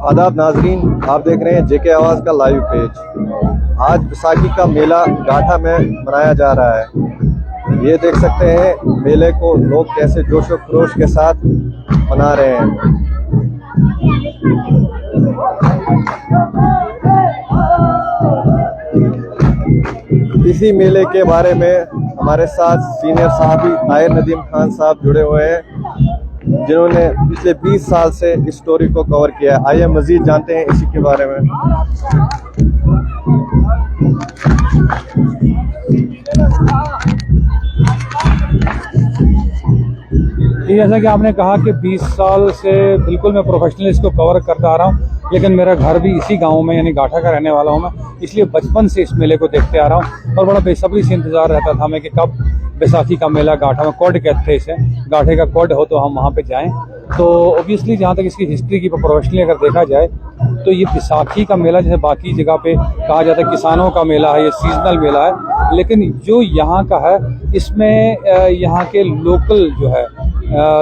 आदाब नाजरीन, आप देख रहे हैं जेके आवाज़ का लाइव पेज। आज बैसाखी का मेला गाठा में मनाया जा रहा है। ये देख सकते हैं मेले को लोग कैसे जोश व खरोश के साथ मना रहे हैं। इसी मेले के बारे में हमारे साथ सीनियर साहबी ताहिर नदीम खान साहब जुड़े हुए हैं, जिन्होंने पिछले 20 साल से इस स्टोरी को कवर किया है। आइए मजीद जानते हैं इसी के बारे में। जैसा कि आपने कहा कि 20 साल से बिल्कुल मैं प्रोफेशनली इसको कवर करता आ रहा हूँ, लेकिन मेरा घर भी इसी गांव में यानी गाठा का रहने वाला हूँ मैं, इसलिए बचपन से इस मेले को देखते आ रहा हूँ और बड़ा बेसब्री से इंतज़ार रहता था मैं कि कब बैसाखी का मेला गाठा में कोड कहते थे इसे, गाठे का कोड हो तो हम वहाँ पे जाएं। तो ऑब्वियसली जहाँ तक इसकी हिस्ट्री की प्रोफेशनली अगर देखा जाए तो ये बैसाखी का मेला जैसे बाकी जगह पे कहा जाता है किसानों का मेला है, ये सीजनल मेला है, लेकिन जो यहाँ का है इसमें यहाँ के लोकल जो है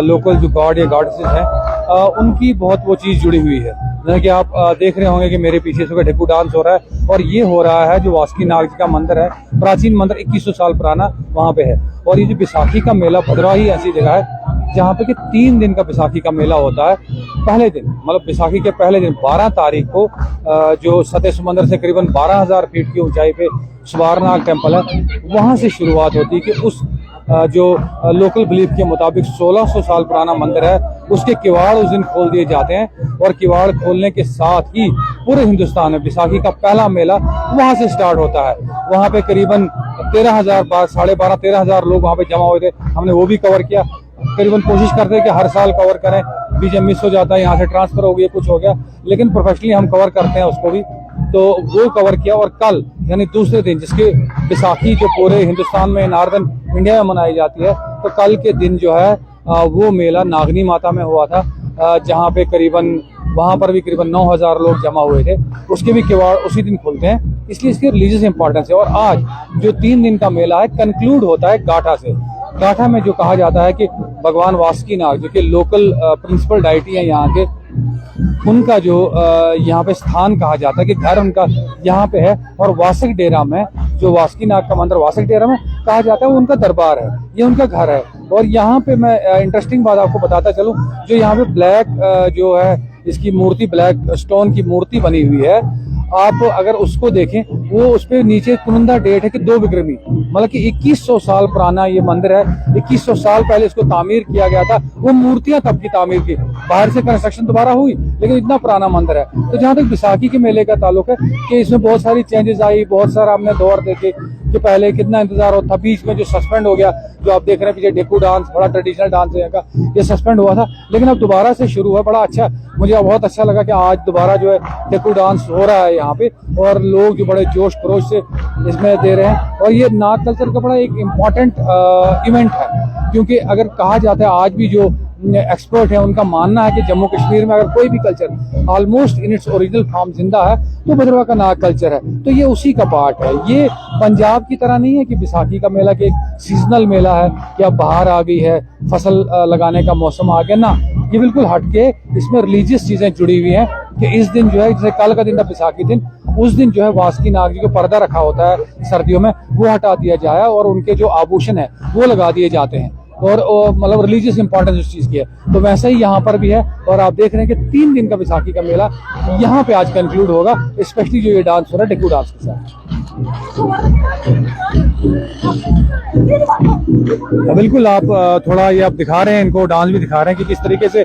लोकल जो गॉड या गॉडेसेस हैं उनकी बहुत वो चीज़ जुड़ी हुई है। जैसे कि आप देख रहे होंगे कि मेरे पीछे से ढेकू डांस हो रहा है और ये हो रहा है जो वासुकी नाग जी का मंदिर है, प्राचीन मंदिर 2100 साल पुराना वहाँ पे है। और ये जो बैसाखी का मेला भद्रवाही ही ऐसी जगह है जहाँ पे कि 3 दिन का बैसाखी का मेला होता है। पहले दिन मतलब बैसाखी के पहले दिन 12 तारीख को जो सतह समंदर से करीबन 12,000 फीट की ऊंचाई पे सुवारनाग टेम्पल है, वहाँ से शुरुआत होती है कि उस जो लोकल बिलीफ के मुताबिक 1600 साल पुराना मंदिर है उसके किवाड़ उस दिन खोल दिए जाते हैं और किवाड़ खोलने के साथ ही पूरे हिंदुस्तान में बैसाखी का पहला मेला वहाँ से स्टार्ट होता है। वहाँ पे करीबन 13,000 13,000 लोग वहाँ पे जमा हुए थे, हमने वो भी कवर किया। करीबन कोशिश करते हैं कि हर साल कवर करें, बीच में मिस हो जाता है, यहाँ से ट्रांसफर हो गया कुछ हो गया, लेकिन प्रोफेशनली हम कवर करते हैं उसको भी, तो वो कवर किया। और कल यानी दूसरे दिन जिसके बैसाखी जो पूरे हिंदुस्तान में नॉर्दर्न इंडिया में मनाई जाती है, तो कल के दिन जो है वो मेला नागनी माता में हुआ था, जहाँ पे करीबन वहाँ पर भी करीबन 9,000 लोग जमा हुए थे। उसके भी किवाड़ उसी दिन खुलते हैं, इसलिए इसकी रिलीजियस इंपॉर्टेंस है। और आज जो 3 दिन का मेला है कंक्लूड होता है गाठा से। गाठा में जो कहा जाता है कि भगवान वासुकी नाग जो कि लोकल प्रिंसिपल डाइटी है यहाँ के, उनका जो यहाँ पे स्थान कहा जाता है कि घर उनका यहाँ पे है। और वासक डेरा में जो वासुकी नाग का मंदिर वासक डेरा में कहा जाता है वो उनका दरबार है, ये उनका घर है। और यहाँ पे मैं इंटरेस्टिंग बात आपको बताता चलूँ, जो यहाँ पे ब्लैक जो है इसकी मूर्ति, ब्लैक स्टोन की मूर्ति बनी हुई है, आप अगर उसको देखें वो उस पर नीचे कुनंदा डेट है कि 2 विक्रमी, मतलब कि 2100 साल पुराना ये मंदिर है। 2100 साल पहले इसको तामीर किया गया था, वो मूर्तियां तब की तामीर की, बाहर से कंस्ट्रक्शन दोबारा हुई, लेकिन इतना पुराना मंदिर है। तो जहाँ तक बैसाखी के मेले का ताल्लुक है कि इसमें बहुत सारी चेंजेस आई, बहुत सारा हमने दौर देखे कि पहले कितना इंतजार होता था, बीच में जो सस्पेंड हो गया, जो आप देख रहे हैं पीछे ढेकू डांस बड़ा ट्रेडिशनल डांस है का, ये सस्पेंड हुआ था, लेकिन अब दोबारा से शुरू हुआ। बड़ा अच्छा, मुझे बहुत अच्छा लगा कि आज दोबारा जो है ढेकू डांस हो रहा है यहाँ पे और लोग जो बड़े जोश खरोश से इसमें दे रहे हैं। और ये नाग कल्चर का बड़ा एक इम्पॉर्टेंट इवेंट है, क्योंकि अगर कहा जाता है आज भी जो एक्सपर्ट है उनका मानना है कि जम्मू कश्मीर में अगर कोई भी culture almost in its original form जिंदा है तो भद्रवाह का नाग कल्चर है। तो ये उसी का पार्ट है। ये पंजाब की तरह नहीं है कि बैसाखी का मेला कि एक सीजनल मेला है कि अब बाहर आ गई है, फसल लगाने का मौसम आ गया, ना, ये बिल्कुल हटके इसमें रिलीजियस चीजें जुड़ी हुई हैं कि इस दिन जो है, जैसे कल का दिन था बैसाखी दिन, उस दिन जो है वासुकी नाग जी को पर्दा रखा होता है सर्दियों में, वो हटा दिया जाए और उनके जो आभूषण है वो लगा दिए जाते हैं और मतलब रिलीजियस इंपॉर्टेंस उस चीज़ की है। तो वैसे ही यहाँ पर भी है और आप देख रहे हैं कि 3 दिन का बैसाखी का मेला यहाँ पे आज कंक्लूड होगा, स्पेशली जो ये डांस हो रहा है ढेकू डांस के साथ। बिल्कुल आप थोड़ा ये आप दिखा रहे हैं, इनको डांस भी दिखा रहे हैं कि किस तरीके से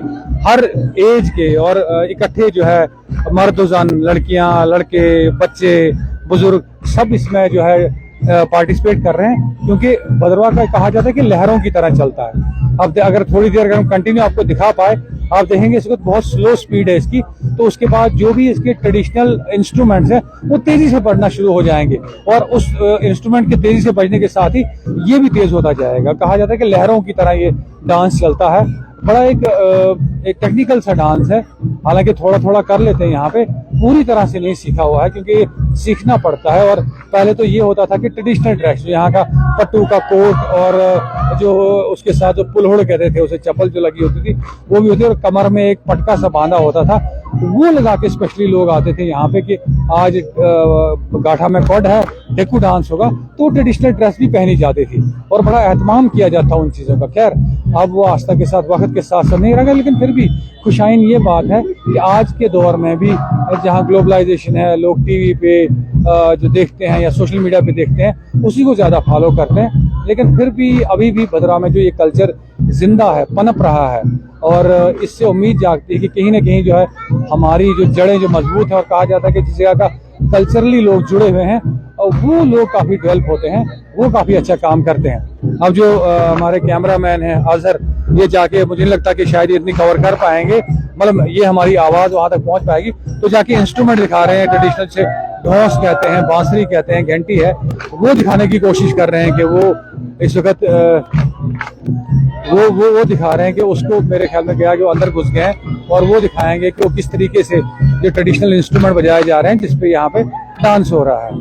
हर एज के और इकट्ठे जो है मर्द जन, लड़कियां, लड़के, बच्चे, बुजुर्ग सब इसमें जो है पार्टिसिपेट कर रहे हैं, क्योंकि भद्रवाह का कहा जाता है कि लहरों की तरह चलता है। अब अगर थोड़ी देर अगर हम कंटिन्यू आपको दिखा पाए, आप देखेंगे इसको बहुत स्लो स्पीड है इसकी, तो उसके बाद जो भी इसके ट्रेडिशनल इंस्ट्रूमेंट्स हैं वो तेजी से बढ़ना शुरू हो जाएंगे और उस इंस्ट्रूमेंट के तेजी से बढ़ने के साथ ही ये भी तेज होता जाएगा। कहा जाता है कि लहरों की तरह ये डांस चलता है बड़ा एक टेक्निकल सा डांस है। हालांकि थोड़ा थोड़ा कर लेते हैं यहाँ पे, पूरी तरह से नहीं सीखा हुआ है क्योंकि सीखना पड़ता है। और पहले तो ये होता था कि ट्रेडिशनल ड्रेस, यहाँ का पट्टू का कोट और जो उसके साथ जो पुलहुड़ कहते थे, उसे चप्पल जो लगी होती थी वो भी होती है, और कमर में एक पटका सा बांधा होता था, वो लगा के स्पेशली लोग आते थे यहाँ पे कि आज गाठा में कॉड है, डेकू डांस होगा, तो ट्रेडिशनल ड्रेस भी पहनी जाती थी और बड़ा एहतमाम किया जाता उन चीज़ों का। खैर अब वो आस्था के साथ, वक्त के साथ साथ नहीं रहा, लेकिन फिर भी खुशाइन ये बात है कि आज के दौर में भी जहाँ ग्लोबलाइजेशन है, लोग टीवी पे जो देखते हैं या सोशल मीडिया पे देखते हैं उसी को ज़्यादा फॉलो करते हैं, लेकिन फिर भी अभी भी भद्रा में जो ये कल्चर जिंदा है, पनप रहा है, और इससे उम्मीद जागती है कि कहीं ना कहीं जो है हमारी जो जड़ें जो मजबूत हैं, और कहा जाता है कि जिस जगह का कल्चरली लोग जुड़े हुए हैं और वो लोग काफ़ी डेवलप होते हैं, वो काफ़ी अच्छा काम करते हैं। अब जो हमारे कैमरामैन हैं अजहर, ये जाके मुझे नहीं लगता कि शायद ये इतनी कवर कर पाएंगे, मतलब ये हमारी आवाज़ वहाँ तक पहुँच पाएगी, तो जाके इंस्ट्रूमेंट दिखा रहे हैं ट्रेडिशनल से, ढोस कहते हैं, बांसुरी कहते हैं, घंटी है, वो दिखाने की कोशिश कर रहे हैं कि वो इस वक्त वो दिखा रहे हैं कि उसको मेरे ख्याल में गया कि वो अंदर घुस गए हैं, और वो दिखाएंगे कि वो किस तरीके से जो ट्रेडिशनल इंस्ट्रूमेंट बजाए जा रहे हैं जिसपे यहाँ पे डांस हो रहा है।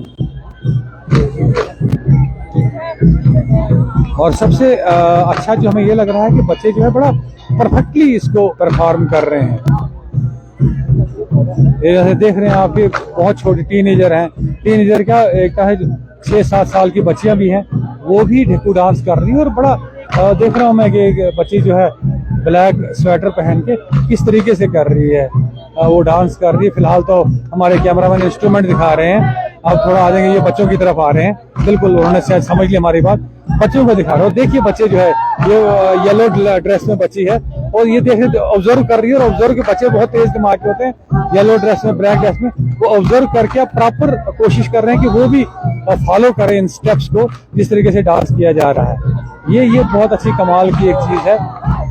और सबसे अच्छा जो हमें ये लग रहा है कि बच्चे जो है बड़ा परफेक्टली इसको परफॉर्म कर रहे हैं। ये जैसे देख रहे हैं आप, ये बहुत छोटे टीनेजर हैं, टीनेजर क्या एक है 6-7 साल की बच्चियां भी हैं, वो भी ढिक्कू डांस कर रही है, और बड़ा देख रहा हूँ मैं कि एक बच्ची जो है ब्लैक स्वेटर पहन के किस तरीके से कर रही है, वो डांस कर रही है। फिलहाल तो हमारे कैमरामैन इंस्ट्रूमेंट दिखा रहे हैं, अब थोड़ा आ जाएंगे, ये बच्चों की तरफ आ रहे हैं, बिल्कुल उन्होंने शायद समझ ली हमारी बात, बच्चों को दिखा रहे हो। देखिए बच्चे जो है, ये येलो ड्रेस में बच्ची है और ये देख रहे ऑब्जर्व कर रही है, और ऑब्जर्व के बच्चे बहुत तेज दिमाग के होते हैं, येलो ड्रेस में, ब्लैक ड्रेस में, वो ऑब्जर्व करके अब प्रॉपर कोशिश कर रहे हैं कि वो भी फॉलो करें इन स्टेप्स को जिस तरीके से डांस किया जा रहा है। ये बहुत अच्छी कमाल की एक चीज़ है,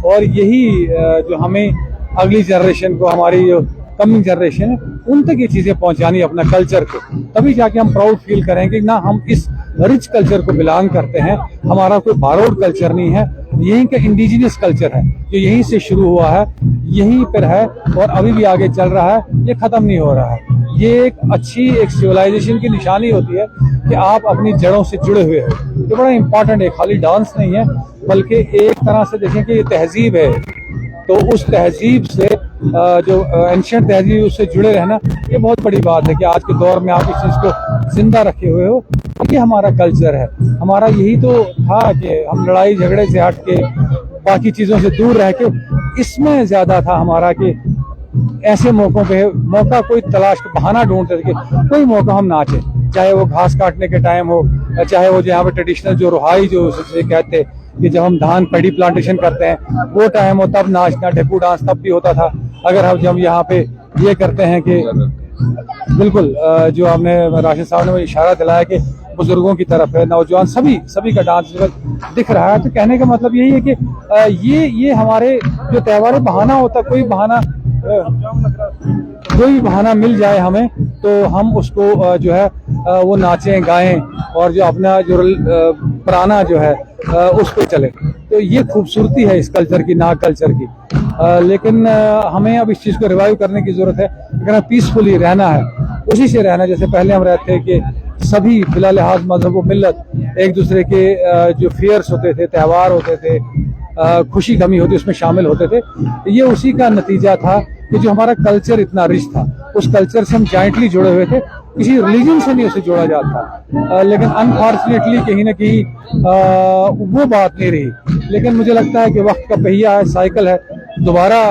और यही जो हमें अगली जनरेशन को, हमारी जो कमिंग जनरेशन है, उन तक ये चीज़ें पहुंचानी, अपना कल्चर को, तभी जाके हम प्राउड फील करेंगे ना हम इस रिच कल्चर को बिलोंग करते हैं, हमारा कोई बारोड कल्चर नहीं है, यहीं का इंडिजिनियस कल्चर है जो यहीं से शुरू हुआ है, यहीं पर है और अभी भी आगे चल रहा है, ये ख़त्म नहीं हो रहा है। ये एक अच्छी एक सिविलाइजेशन की निशानी होती है कि आप अपनी जड़ों से जुड़े हुए हो, ये बड़ा इंपॉर्टेंट है, खाली डांस नहीं है, बल्कि एक तरह से देखें कि ये तहजीब है, तो उस तहजीब से जो एंशिएंट तहजीब उससे जुड़े रहना, ये बहुत बड़ी बात है कि आज के दौर में आप इस चीज़ को जिंदा रखे हुए हो। ये हमारा कल्चर है, हमारा यही तो था कि हम लड़ाई झगड़े से हट के, बाकी चीज़ों से दूर रह के, इसमें ज़्यादा था हमारा कि ऐसे मौक़ों पे मौका कोई तलाश, बहाना ढूंढते थे कि कोई मौका हम नाचें, चाहे वो घास काटने के टाइम हो, चाहे वो जहाँ पे ट्रेडिशनल जो रुहाई जो उसे कहते कि जब हम धान पैडी प्लांटेशन करते हैं वो टाइम हो, तब नाचना, ढिक्कू डांस तब भी होता था। अगर हम जब यहाँ पे ये करते हैं कि बिल्कुल जो आपने राशिद साहब ने इशारा दिलाया कि बुजुर्गों की तरफ है, नौजवान सभी का डांस दिख रहा है, तो कहने का मतलब यही है कि ये हमारे जो त्योहार बहाना होता, कोई बहाना मिल जाए हमें तो हम उसको जो है वो नाचें गाएं और जो अपना जो पुराना जो है उस पर चले। तो ये खूबसूरती है इस कल्चर की, ना कल्चर की। लेकिन हमें अब इस चीज़ को रिवाइव करने की ज़रूरत है। अगर पीसफुली रहना है, उसी से रहना जैसे पहले हम रहते कि सभी बिला लिहाज मजहब व मिल्लत एक दूसरे के जो फेयर्स होते थे, त्यौहार होते थे, खुशी गमी होती उसमें शामिल होते थे। ये उसी का नतीजा था कि जो हमारा कल्चर इतना रिच था, उस कल्चर से हम जॉइंटली जुड़े हुए थे, किसी रिलीजन से नहीं उसे जोड़ा जाता। लेकिन अनफॉर्चुनेटली कहीं ना कहीं वो बात नहीं रही। लेकिन मुझे लगता है कि वक्त का पहिया है, साइकिल है, दोबारा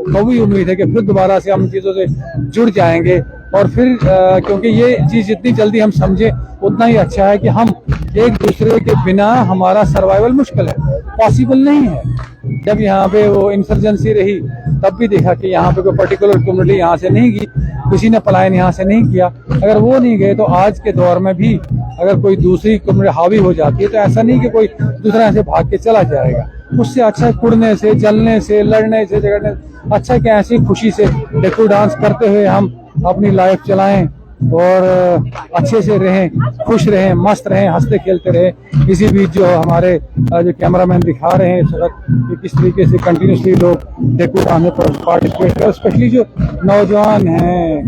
कभी उम्मीद है कि फिर दोबारा से हम चीज़ों से जुड़ जाएंगे। और फिर क्योंकि ये चीज़ जितनी जल्दी हम समझें उतना ही अच्छा है कि हम एक दूसरे के बिना हमारा सर्वाइवल मुश्किल है, पॉसिबल नहीं है। जब यहाँ पे वो इंसर्जेंसी रही तब भी देखा कि यहाँ पे कोई पर्टिकुलर कम्युनिटी यहाँ से नहीं गई, किसी ने पलायन यहाँ से नहीं किया। अगर वो नहीं गए तो आज के दौर में भी अगर कोई दूसरी कम्युनिटी हावी हो जाती है तो ऐसा नहीं कि कोई दूसरा यहाँ से भाग के चला जाएगा। उससे अच्छा है कुड़ने से, जलने से, लड़ने से, झगड़ने, अच्छा कि ऐसी खुशी से ढिक्कू डांस करते हुए हम अपनी लाइफ चलाएं और अच्छे से रहें, खुश रहें, मस्त रहें, हंसते खेलते रहें। इसी बीच जो हमारे जो कैमरामैन दिखा रहे हैं इस वक्त कि किस तरीके से कंटिन्यूसली लोग डेकू डांस में पार्टिसिपेट करें, स्पेशली जो नौजवान हैं,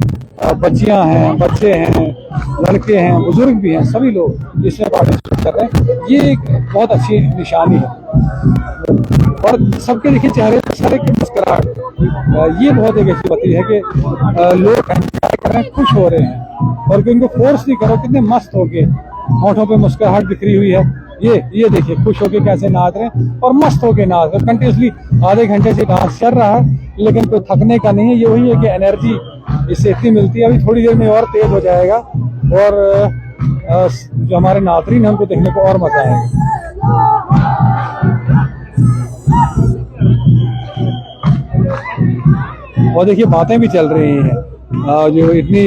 बच्चियां हैं, बच्चे हैं, लड़के हैं, बुजुर्ग भी हैं, सभी लोग इसमें पार्टिसिपेट कर रहे हैं। ये एक बहुत अच्छी निशानी है और सबके देखिए चेहरे पर सारे की मुस्कुराहट, ये बहुत एक ऐसी बात है कि लोग एंजॉय कर रहे हैं, खुश हो रहे हैं और कि उनको फोर्स नहीं करो, कितने मस्त होके होठों पे मुस्कुराहट बिखरी हुई है। ये देखिए खुश होके कैसे नाच रहे हैं और मस्त होके नाच रहे हैं। कंटिन्यूसली आधे घंटे से डांस चल रहा है लेकिन कोई थकने का नहीं है। ये वही है कि एनर्जी इससे इतनी मिलती है, अभी थोड़ी देर में और तेज हो जाएगा और जो हमारे नाज़रीन हैं उनको देखने को और मजा आएगा। और देखिए बातें भी चल रही हैं, जो इतनी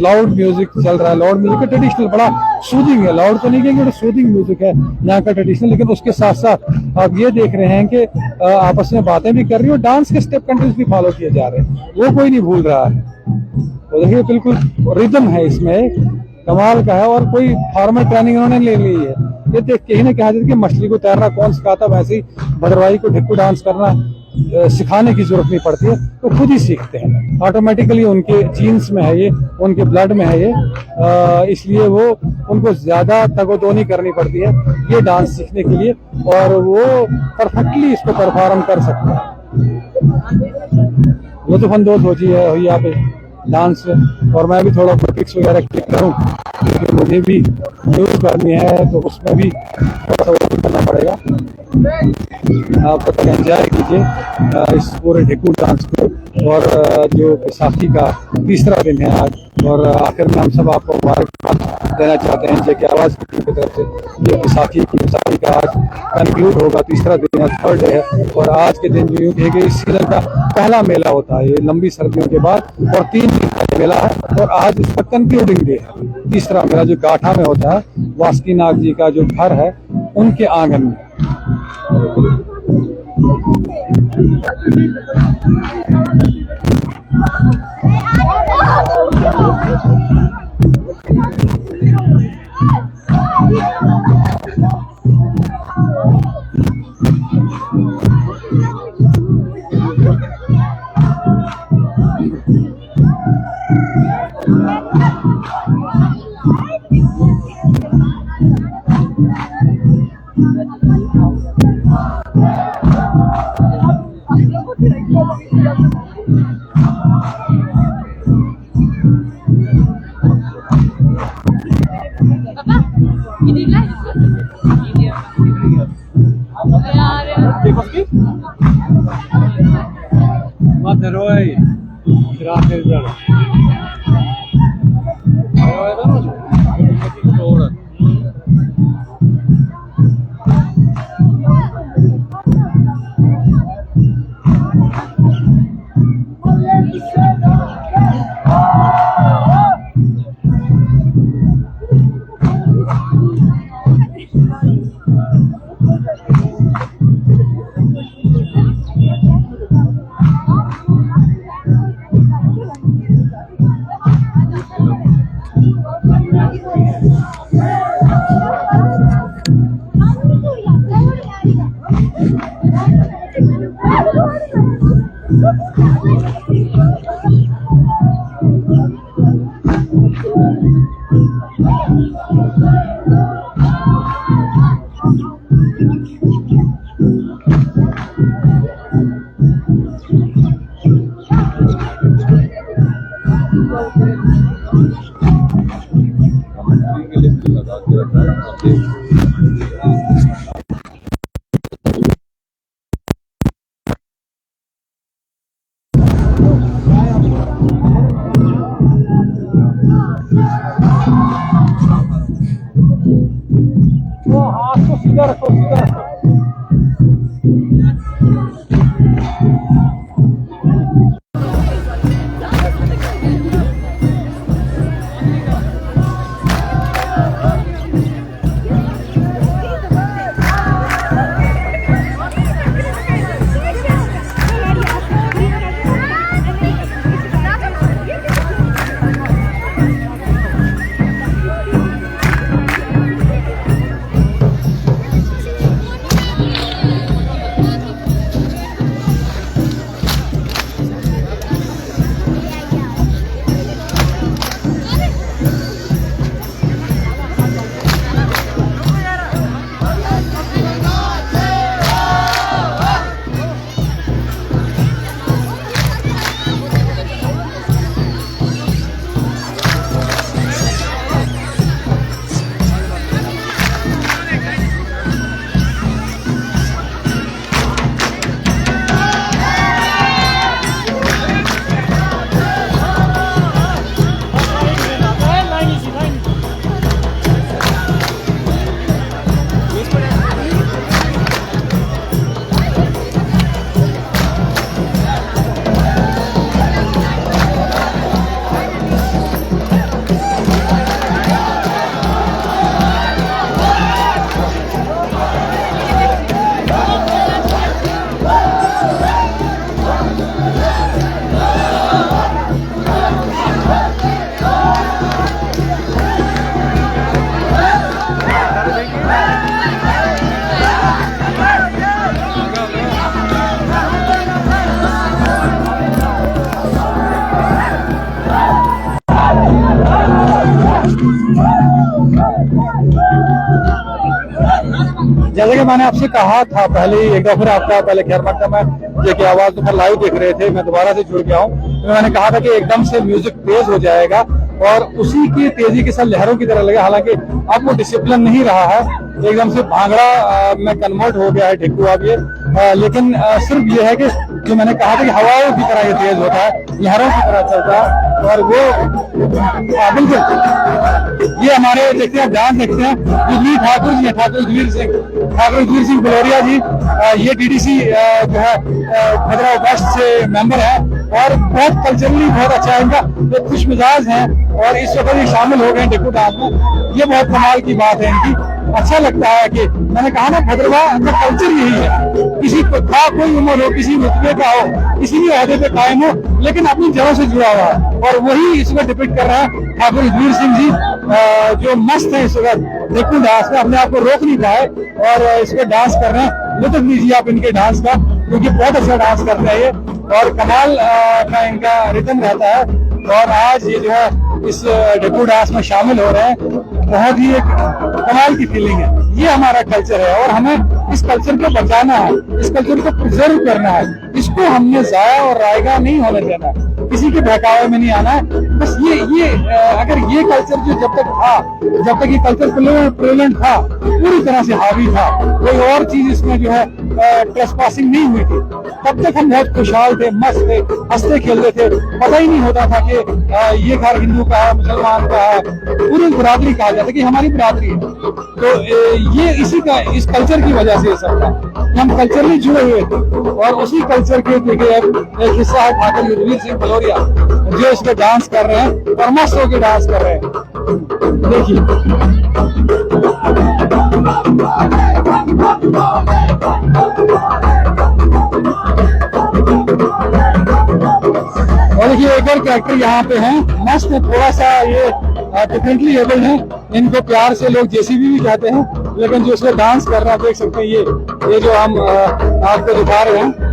लाउड म्यूजिक चल रहा है। लाउड म्यूजिक का ट्रेडिशनल बड़ा सूदिंग है, लाउड तो नहीं कहेंगे, सूदिंग म्यूजिक है यहाँ का ट्रेडिशनल। लेकिन उसके साथ साथ आप ये देख रहे हैं कि आपस में बातें भी कर रही है और डांस के स्टेप कंटिन्यूसली फॉलो किए जा रहे हैं, वो कोई नहीं भूल रहा है। तो देखिए बिल्कुल रिदम है इसमें, कमाल का है और कोई फॉर्मल ट्रेनिंग उन्होंने ले ली है। ये देख के ही ना कहा जाता है कि मछली को तैरना कौन सिखाता, वैसे ही भद्रवाही को ढिक्कू डांस करना सिखाने की जरूरत नहीं पड़ती है, तो खुद ही सीखते हैं ऑटोमेटिकली। उनके जीन्स में है ये, उनके ब्लड में है ये, इसलिए वो उनको ज्यादा तगोदोनी करनी पड़ती है ये डांस सीखने के लिए और वो परफेक्टली इसको परफॉर्म कर सकते हैं। लुत्फानंदोज हो जी है यहाँ पे डांस और मैं भी थोड़ा पिक्स वगैरह क्लिक करूँ क्योंकि मुझे भी न्यूज़ करनी है तो उसमें भी थोड़ा सा करना पड़ेगा। आप तक एंजॉय कीजिए इस पूरे ढिक्कू डांस को। और जो बैसाखी का तीसरा दिन है आज और आखिर में हम सब आपको मुबारकबाद देना चाहते हैं जेके आवाज़ की तरफ से। ये बैसाखी का आज कंक्लूड होगा, तीसरा दिन है, थर्ड डे है और आज के दिन जो है कि इस सीजन का पहला मेला होता है, ये लंबी सर्दियों के बाद और 3 दिन का मेला है और आज इसका कंक्लूडिंग डे है। तीसरा मेला जो गाठा में होता है, वासुकीनाग जी का जो घर है उनके आंगन में। सीधा रखो, सीधा रखो। जैसे कि मैंने आपसे कहा था पहले ही एक दफा आपका पहले खैर मकदम है जेके आवाज तो लाइव देख रहे थे, मैं दोबारा से जुड़ गया हूँ। तो मैंने कहा था कि एकदम से म्यूजिक तेज हो जाएगा और उसी की तेजी के साथ लहरों की तरह लगे। हालांकि अब वो डिसिप्लिन नहीं रहा है, एकदम से भांगड़ा में कन्वर्ट हो गया है ढिक्कू अब ये। लेकिन सिर्फ ये है कि जो मैंने कहा था कि हवाओं की तरह ये तेज होता है, लहरों की तरह चलता है। और वो बिल्कुल ये हमारे देखते हैं डांस देखते हैं युद्धवीर ठाकुर जी, ठाकुर युद्धवीर सिंह बलोरिया जी, ये डीडीसी जो है हैदराबाद वेस्ट से मेंबर है और बहुत कल्चरली बहुत अच्छा है इनका, ये खुश मिजाज है और इस वक्त ये शामिल हो गए ढिक्कू डांस में। ये बहुत कमाल की बात है इनकी, अच्छा लगता है कि मैंने कहा ना भद्रवाह का कल्चर यही है, किसी का कोई उम्र हो, किसी रुतबे का हो, किसी भी अहदे पे कायम हो, लेकिन अपनी जड़ों से जुड़ा हुआ है और वही इसमें डिपिक्ट कर रहा है ठाकुर युद्धवीर सिंह जी, जो मस्त है इस वक्त ढिक्कू डांस में, अपने आप को रोक नहीं पाए और इस पर डांस कर रहे हैं। लुत्फ लीजिए आप इनके डांस का, क्योंकि बहुत अच्छा डांस करते हैं ये और कमाल का इनका रिदम रहता है। और आज ये जो है इस ढिक्कू डांस में शामिल हो रहे हैं, बहुत ही एक कमाल की फीलिंग है। ये हमारा कल्चर है और हमें इस कल्चर को बचाना है, इस कल्चर को प्रिजर्व करना है, इसको हमने जाया और रायगा नहीं होने देना है, किसी के बहकावे में नहीं आना है। बस ये अगर ये कल्चर जो जब तक ये कल्चर प्रेजेंट था, पूरी तरह से हावी था, कोई और चीज इसमें जो है ट्रेसपासिंग नहीं हुई थी, तब तक हम बहुत खुशहाल थे, मस्त थे, हंसते खेलते थे, पता ही नहीं होता था कि ये घर हिंदू का है, मुसलमान का है, पूरी बिरादरी कहा जाता है कि हमारी बिरादरी है। तो ये इस कल्चर की वजह से सब था, हम कल्चरली जुड़े हुए थे और उसी कल्चर के देखिए एक हिस्सा है ठाकुर युद्धवीर सिंह बलोरिया जो इस पे डांस कर रहे हैं और मस्त होकर डांस कर रहे हैं। देखिए और देखिए एक और कैरेक्टर यहाँ पे हैं, मस्त है, थोड़ा सा ये डिफरेंटली एबल्ड है, इनको प्यार से लोग जेसीबी भी कहते हैं, लेकिन जो इसमें डांस कर रहा है देख सकते हैं ये जो हम आपको दिखा रहे हैं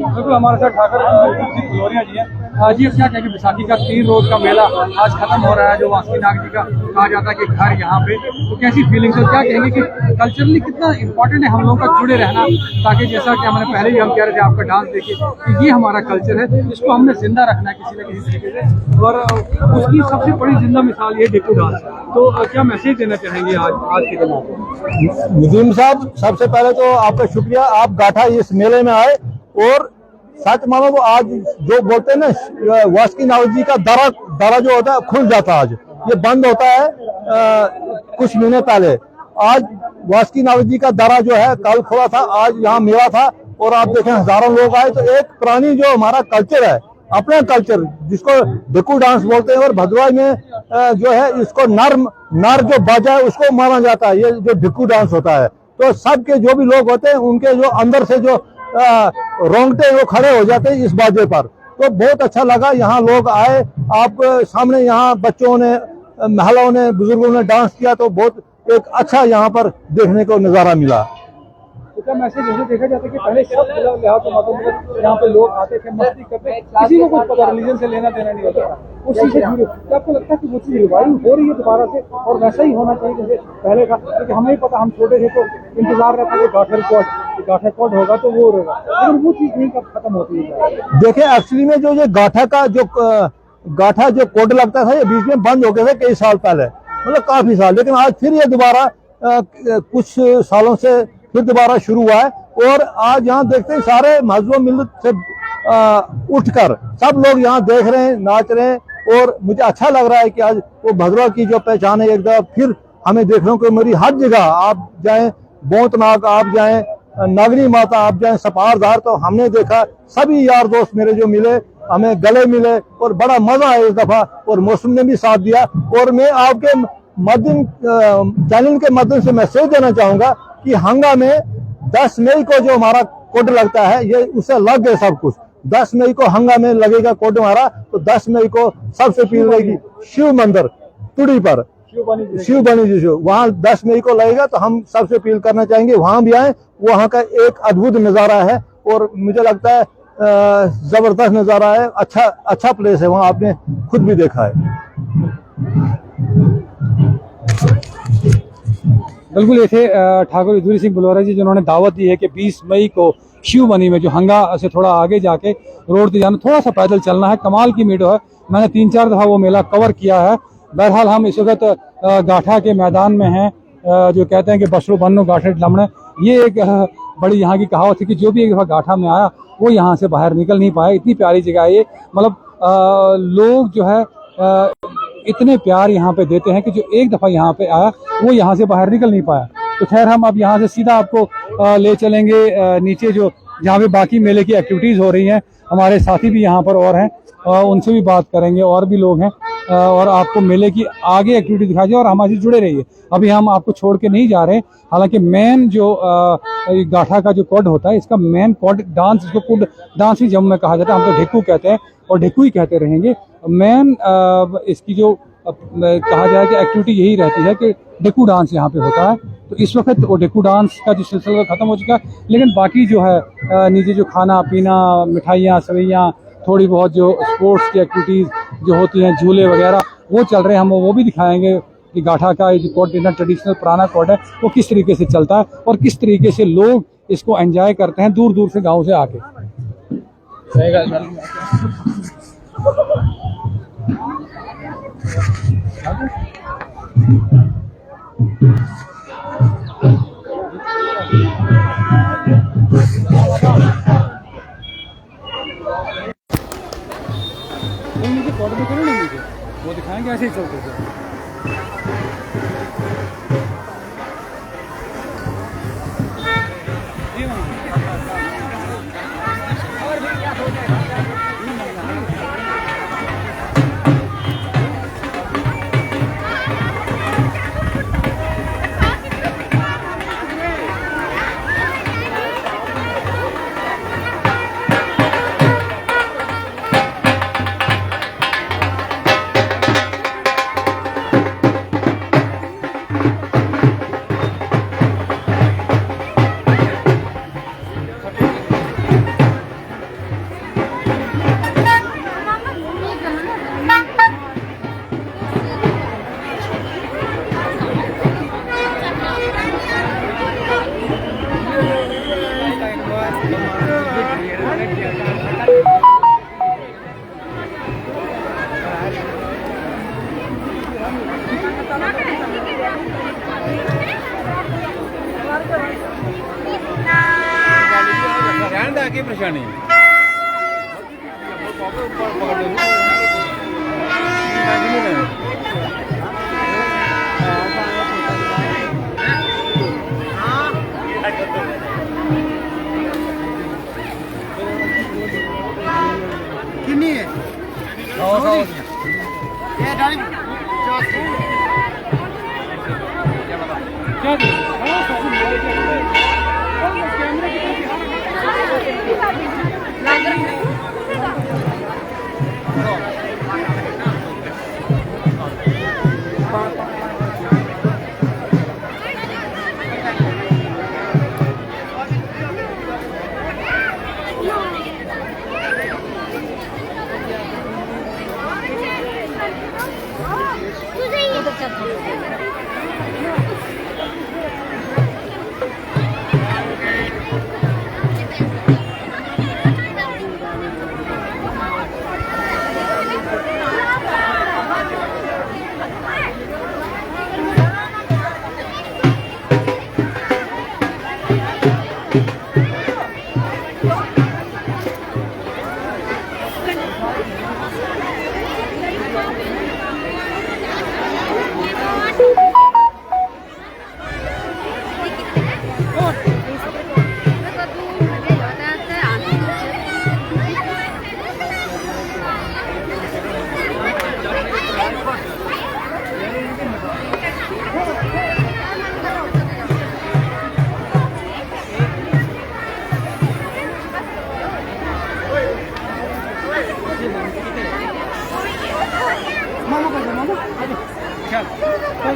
बिल्कुल हमारे साथ ठाकर फलोरिया जी हैं। जी अब क्या कहेंगे, बैसाखी का 3 रोज का मेला आज खत्म हो रहा है, जो वासुकी नाग जी का कहा जाता है कि घर यहाँ पे, तो कैसी फीलिंग, तो क्या कहेंगे कि कल्चरली कितना इंपॉर्टेंट है हम लोगों का जुड़े रहना, ताकि जैसा कि हमने पहले ही हम कह रहे थे आपका डांस देखिए कि ये हमारा कल्चर है, इसको हमने जिंदा रखना है किसी न किसी तरीके से, और उसकी सबसे बड़ी जिंदा मिसाल ये डिक्कू डांस। तो क्या मैसेज देना चाहेंगे आज के दिन? नदीम साहब, सबसे पहले तो आपका शुक्रिया, आप गाठा इस मेले में आए, और सच मानो तो आज जो बोलते हैं ना वासुकी नाग जी का दरा जो होता है खुल जाता है, आज ये बंद होता है कुछ महीने पहले। आज वासुकी नाग जी का दरा जो है कल खुला था, आज यहाँ मेला था, और आप देखें हजारों लोग आए। तो एक पुरानी जो हमारा कल्चर है, अपना कल्चर जिसको डिक्कू डांस बोलते हैं, और भदवाई में जो है इसको नर जो बाजा है उसको माना जाता है, ये जो डिक्कू डांस होता है। तो सबके जो भी लोग होते हैं उनके जो अंदर से जो रोंगटे वो खड़े हो जाते हैं इस बाजे पर। तो बहुत अच्छा लगा, यहाँ लोग आए, आप सामने यहाँ बच्चों ने, महिलाओं ने, बुजुर्गों ने डांस किया, तो बहुत एक अच्छा यहाँ पर देखने को नजारा मिला। तो क्या मैसेज जैसे देखा जाता है कि पहले सब लिहाज से मतलब यहाँ पे लोग आते थे, मस्ती करते, किसी को कुछ पता रिलीजन से लेना देना नहीं होता, उसी से जुड़े। क्या आपको लगता है कि वो चीज रिवाइव हो रही है दोबारा से, और वैसा ही होना चाहिए जैसे पहले का? क्योंकि हमें ही पता, हम छोटे थे तो इंतजार रहता कि गाठा कोड होगा तो वो होगा, लेकिन वो चीज नहीं कब खत्म होती है। देखिए एक्चुअली में जो गाठा जो कोड लगता था, ये बीच में बंद हो गया था कई साल पहले, मतलब काफी साल, लेकिन आज फिर ये दोबारा कुछ सालों से फिर दोबारा शुरू हुआ है। और आज यहाँ देखते हैं सारे मजहब मिलत से उठकर सब लोग यहाँ देख रहे हैं, नाच रहे हैं, और मुझे अच्छा लग रहा है कि आज वो भद्रवा की जो पहचान है एक दफा फिर हमें देखने को मेरी हर जगह, आप जाएं बोतनाग, आप जाएं नागनी माता, आप जाएं सपारधार, तो हमने देखा सभी यार दोस्त मेरे जो मिले, हमें गले मिले, और बड़ा मजा आया इस दफा, और मौसम ने भी साथ दिया। और मैं आपके माध्यम चैनल के माध्यम से मैसेज देना चाहूंगा कि हंगा में 10 मई को जो हमारा कोड लगता है, ये उससे लग गए सब कुछ। 10 मई को हंगा में लगेगा कोड हमारा, तो 10 मई को सबसे पील रहेगी शिव मंदिर तुड़ी पर, शिव बनी जी शो, वहाँ 10 मई को लगेगा। तो हम सबसे अपील करना चाहेंगे वहां भी आए, वहाँ का एक अद्भुत नजारा है, और मुझे लगता है जबरदस्त नजारा है, अच्छा प्लेस है, वहाँ आपने खुद भी देखा है। बिल्कुल, ये थे ठाकुर यूधवीर सिंह बुलोरा जी, जिन्होंने दावत दी है कि 20 मई को शिवबनी में जो हंगा से थोड़ा आगे जाके रोड पे जाना, थोड़ा सा पैदल चलना है। कमाल की मीडो है, मैंने 3-4 दफा वो मेला कवर किया है। बहरहाल हम इस वक्त गाठा के मैदान में हैं, जो कहते हैं कि बसरो बनो गाठे लमणे, ये एक बड़ी यहाँ की कहावत है कि जो भी एक दफा गाठा में आया वो यहाँ से बाहर निकल नहीं पाया। इतनी प्यारी जगह है ये, मतलब लोग जो है इतने प्यार यहाँ पे देते हैं कि जो एक दफा यहाँ पे आया वो यहाँ से बाहर निकल नहीं पाया। तो खैर हम अब यहाँ से सीधा आपको ले चलेंगे नीचे, जो जहाँ पे बाकी मेले की एक्टिविटीज हो रही हैं। हमारे साथी भी यहाँ पर और हैं, उनसे भी बात करेंगे, और भी लोग हैं, और आपको मेले की आगे एक्टिविटी दिखाई और हमारे से जुड़े रहिए। अभी हम आपको छोड़ के नहीं जा रहे, हालांकि मेन जो गाठा का जो कोड होता है, इसका मेन कोड डांस, इसको कोड डांस ही जम्मू में कहा जाता है, हम तो ढिक्कू कहते हैं और ढिक्कू ही कहते रहेंगे। मेन इसकी जो कहा जाए कि एक्टिविटी यही रहती है कि डिक्कू डांस यहाँ पे होता है। तो इस वक्त वो डिक्कू डांस का जो सिलसिला खत्म हो चुका है, लेकिन बाकी जो है नीचे जो खाना पीना, मिठाइयाँ, सवैयाँ, थोड़ी बहुत जो स्पोर्ट्स की एक्टिविटीज़ जो होती हैं, झूले वगैरह, वो चल रहे हैं। हम वो भी दिखाएंगे कि गाठा का ये जो कोड इतना ट्रेडिशनल पुराना कोड है वो किस तरीके से चलता है और किस तरीके से लोग इसको एंजॉय करते हैं दूर दूर से गाँव से आके। वो दिखाएंगे ऐसे ही चलते थे। की परेशानी कितनी है? ये डाली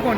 कौन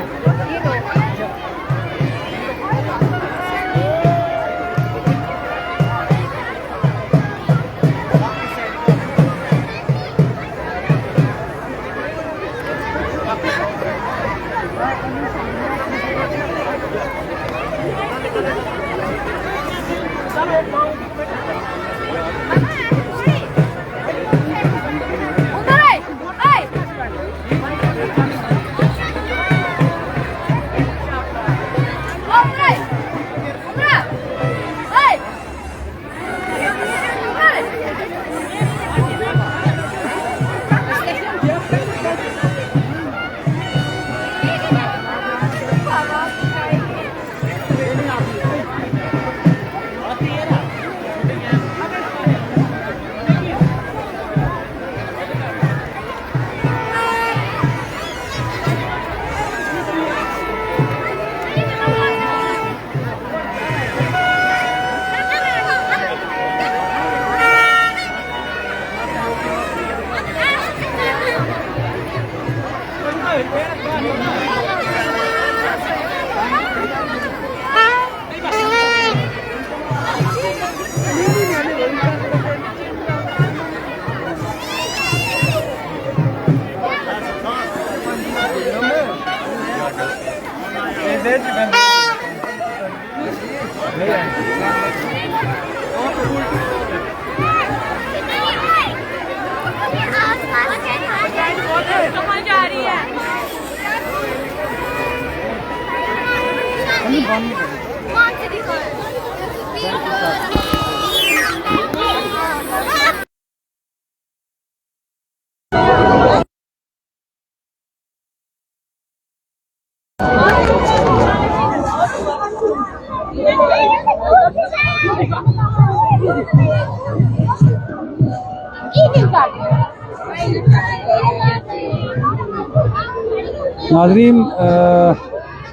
नाज़रीन,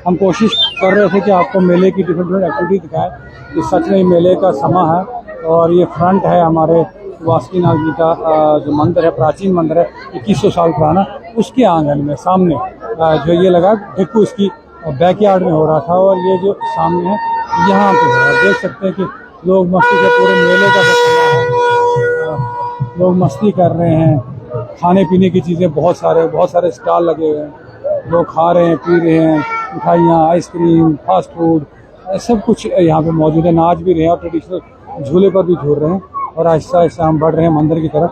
हम कोशिश कर रहे थे कि आपको मेले की डिफरेंट एक्टिविटी दिखाएं। कि सच में मेले का समा है और ये फ्रंट है हमारे वासुकीनाथ जी का जो मंदिर है, प्राचीन मंदिर है 2100 साल पुराना, उसके आंगन में सामने जो ये लगा ढिक्कू इसकी बैकयार्ड में हो रहा था और ये जो सामने है यहाँ पे है। देख सकते हैं कि लोग मस्ती के पूरे मेले का जो समा है, लोग मस्ती कर रहे हैं। खाने पीने की चीज़ें बहुत सारे स्टॉल लगे हुए हैं, लोग खा रहे हैं, पी रहे हैं, मिठाइयाँ, आइसक्रीम, फास्ट फूड, सब कुछ यहाँ पे मौजूद है। नाच भी रहे हैं और ट्रेडिशनल झूले पर भी झूल रहे हैं और आहिस्ता आहिस्ता हम बढ़ रहे हैं मंदिर की तरफ।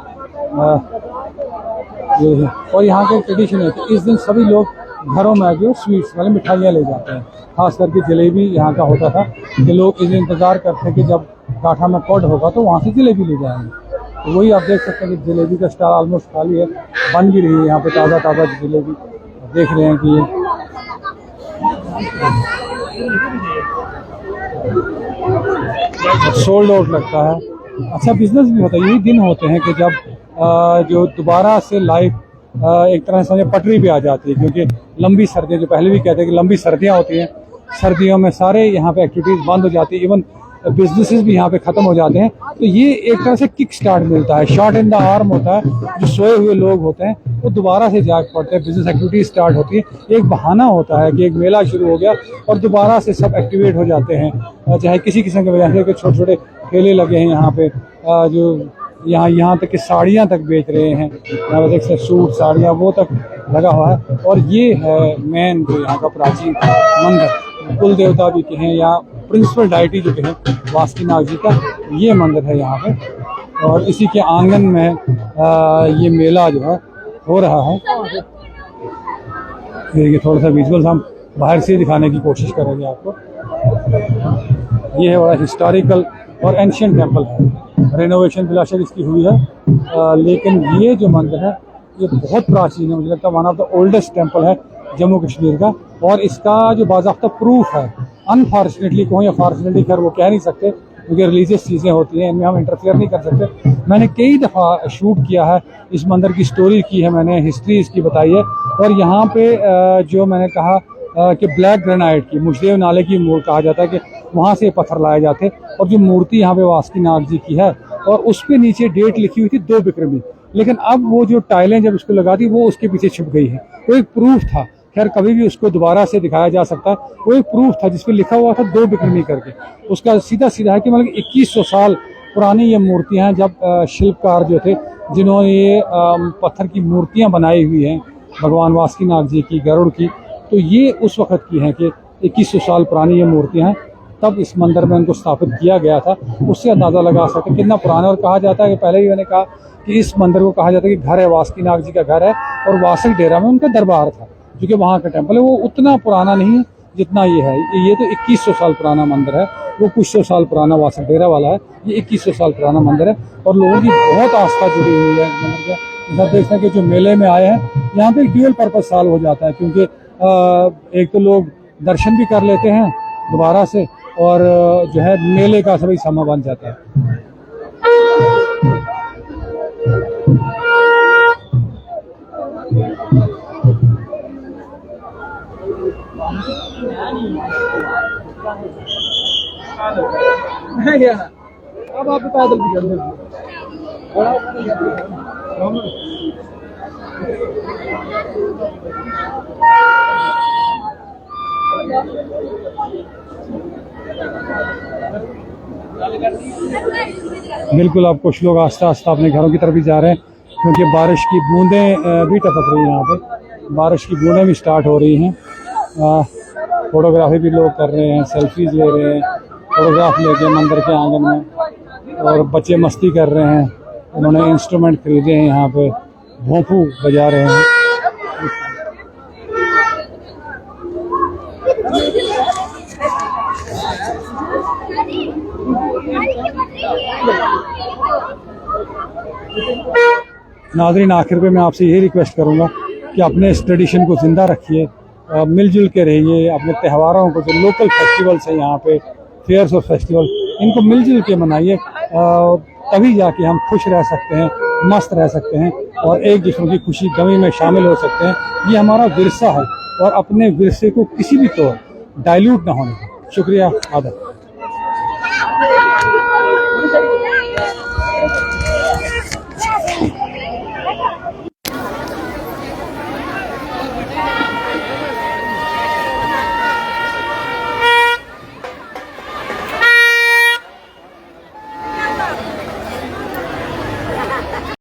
ये है। और यहाँ के ट्रेडिशन है कि इस दिन सभी लोग घरों में आके स्वीट्स वाले मिठाइयाँ ले जाते हैं। खास करके जलेबी यहाँ का होता था कि लोग इस दिन इंतज़ार करते हैं कि जब गाठा में कॉड होगा तो वहाँ से जलेबी ले जाएंगे। तो वही आप देख सकते हैं कि जलेबी का स्टॉल ऑलमोस्ट खाली है, बन भी रही है यहाँ पे ताज़ा ताज़ा जलेबी देख रहे हैं कि ये सोल्ड आउट लगता है। अच्छा बिजनेस भी होता है। यही दिन होते हैं कि जब जो दोबारा से लाइफ एक तरह से समझे पटरी पे आ जाती है, क्योंकि लंबी सर्दियाँ, जो पहले भी कहते हैं कि लंबी सर्दियाँ होती हैं, सर्दियों में सारे यहाँ पे एक्टिविटीज़ बंद हो जाती है, इवन बिजनेसेस भी यहाँ पे ख़त्म हो जाते हैं। तो ये एक तरह से किक स्टार्ट मिलता है, शॉट इन द आर्म होता है। जो सोए हुए लोग होते हैं वो दोबारा से जाग पड़ते हैं, बिजनेस एक्टिविटीज स्टार्ट होती है। एक बहाना होता है कि एक मेला शुरू हो गया और दोबारा से सब एक्टिवेट हो जाते हैं। चाहे किसी किस्म के वजह से छोटे छोटे ठेले लगे हैं यहाँ पे, जो यहाँ तक कि साड़ियाँ तक बेच रहे हैं, यहाँ पे देख सकते सूट साड़ियाँ वो तक लगा हुआ है। और ये है मेन जो यहाँ का प्राचीन मंदिर, कुल देवता भी कहें या प्रिंसिपल डाइटी जो कहें वासुकीनाग जी का, ये मंदिर है यहाँ पे। और इसी के आंगन में ये मेला जो है हो रहा है। ये थोड़ा सा विजुअल्स हम बाहर से दिखाने की कोशिश करेंगे आपको। ये है बड़ा हिस्टोरिकल और एंशियंट टेम्पल है, रेनोवेशन बिलाशक इसकी हुई है, लेकिन ये जो मंदिर है ये बहुत प्राचीन है। मुझे लगता है one of the oldest temple है जम्मू कश्मीर का। और इसका जो बाज़ाब्ता प्रूफ है, अनफॉर्चुनेटली कहूँ या फॉर्चुनेटली खैर वो कह नहीं सकते, क्योंकि रिलीजियस चीज़ें होती हैं, इनमें हम इंटरफेयर नहीं कर सकते। मैंने कई दफ़ा शूट किया है, इस मंदिर की स्टोरी की है मैंने, हिस्ट्री इसकी बताई है। और यहाँ पे जो मैंने कहा कि ब्लैक ग्रेनाइट की मुजदेव नाले की मूर्ति कहा जाता है कि वहाँ से पत्थर लाए जाते। और जो मूर्ति यहाँ पे वासुकीनाग जी की है और उस पे नीचे डेट लिखी हुई थी 2 बिक्रमी, लेकिन अब वो जो टाइलें जब उसको लगा दी वो उसके पीछे छुप गई है। वो एक प्रूफ था, खैर कभी भी उसको दोबारा से दिखाया जा सकता है। वो एक प्रूफ था जिसपे लिखा हुआ था 2 बिक्रमी करके। उसका सीधा सीधा है कि मतलब 2100 साल पुरानी ये मूर्तियाँ हैं, जब शिल्पकार जो थे जिन्होंने ये पत्थर की मूर्तियाँ बनाई हुई हैं भगवान वासुकीनाग जी की, गरुड़ की, तो ये उस वक़्त की हैं कि 2100 साल पुरानी ये मूर्तियाँ हैं। तब इस मंदिर में इनको स्थापित किया गया था, उससे अंदाज़ा लगा सकते कितना पुराना। और कहा जाता है कि पहले भी मैंने कहा कि इस मंदिर को कहा जाता है कि घर है, वासुकीनाग जी का घर है, और वासक डेरा में उनका दरबार था, क्योंकि वहाँ का टेम्पल है। वो उतना पुराना नहीं है जितना ये है। ये तो 2100 साल पुराना मंदिर है, वो कुछ 100 साल पुराना वासक डेरा वाला है, ये 2100 साल पुराना मंदिर है। और लोगों की बहुत आस्था जुड़ी हुई है मंदिर के। सब देखते हैं कि जो मेले में आए हैं यहाँ पे ड्यूअल पर्पज साल हो जाता है, क्योंकि एक तो लोग दर्शन भी कर लेते हैं दोबारा से, और जो है मेले का सभी समय बन जाता है। अब आप पैदल भी चल बिल्कुल। अब कुछ लोग आस्ता आस्ता अपने घरों की तरफ भी जा रहे हैं, क्योंकि बारिश की बूंदें भी टपक रही हैं। यहाँ पे बारिश की बूंदें भी स्टार्ट हो रही हैं। फोटोग्राफी भी लोग कर रहे हैं, सेल्फीज ले रहे हैं, फोटोग्राफ लेके मंदिर के आंगन में। और बच्चे मस्ती कर रहे हैं, उन्होंने इंस्ट्रूमेंट खरीदे हैं, यहाँ पे भोंपू बजा रहे हैं। नाज़रीन, आखिर पे मैं आपसे यही रिक्वेस्ट करूँगा कि अपने इस ट्रेडिशन को ज़िंदा रखिए, मिलजुल के रहिए। अपने त्योहारों को, जो लोकल फेस्टिवल्स हैं यहाँ पे, फेयर्स और फेस्टिवल, इनको मिलजुल के मनाइए, तभी जाके हम खुश रह सकते हैं, मस्त रह सकते हैं और एक दूसरों की खुशी गमी में शामिल हो सकते हैं। ये हमारा विरसा है और अपने विरसे को किसी भी तौर डाइल्यूट ना होने दें। शुक्रिया, आदर।